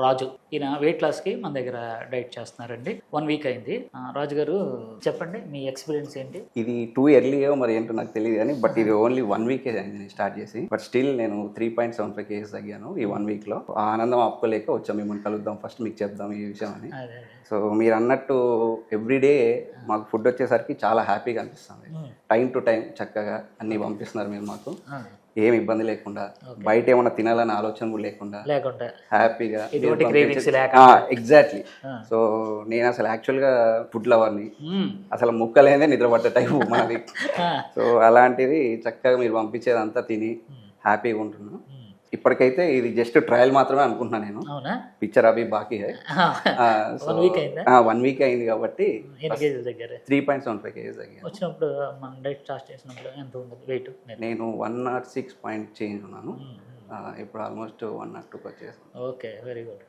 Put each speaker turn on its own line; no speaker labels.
రాజు. ఈయన వెయిట్ లాస్కి మన దగ్గర డైట్ చేస్తున్నారండి. 1 వీక్ అయింది. రాజు గారు చెప్పండి మీ ఎక్స్పీరియన్స్ ఏంటి?
ఇది టూ ఎర్లీయో మరి ఏంటో నాకు తెలియదు కానీ బట్ ఇది ఓన్లీ 1 వీకే అయింది నేను స్టార్ట్ చేసి. బట్ స్టిల్ నేను 3.75 kgs తగ్గాను ఈ 1 వీక్లో. ఆ ఆనందం ఆపుకోలేక వచ్చాం, మిమ్మల్ని కలుద్దాం, ఫస్ట్ మీకు చెప్దాం ఈ విషయం అని. సో మీరు అన్నట్టు ఎవ్రీడే మాకు ఫుడ్ వచ్చేసరికి చాలా హ్యాపీగా అనిపిస్తుంది. టైం టు టైం చక్కగా అన్నీ పంపిస్తున్నారు మీరు మాకు, ఏమి ఇబ్బంది లేకుండా, బయట ఏమన్నా తినాలని ఆలోచన కూడా లేకుండా హ్యాపీగా. ఎగ్జాక్ట్లీ. సో నేను అసలు యాక్చువల్గా ఫుడ్ లవర్ని, అసలు ముక్కలేదే నిద్రపట్టే టైపు మనది. సో అలాంటిది చక్కగా మీరు పంపించేదంతా తిని హ్యాపీగా ఉంటున్నాను. ఇప్పటికైతే ఇది జస్ట్ ట్రయల్ మాత్రమే అనుకుంటున్నాను నేను. పిక్చర్ అవి బాకీ 1 వీక్ అయింది కాబట్టి 3.75 kgs తగ్గాను.
వచ్చినప్పుడు మన డైట్ స్టార్ట్ చేసినప్పుడు ఎంత ఉంది వెయిట్?
నేను 106 పాయింట్ చేంజ్ ఉన్నాను. ఇప్పుడు ఆల్మోస్ట్ 102 వచ్చేసాను.
Okay, very good.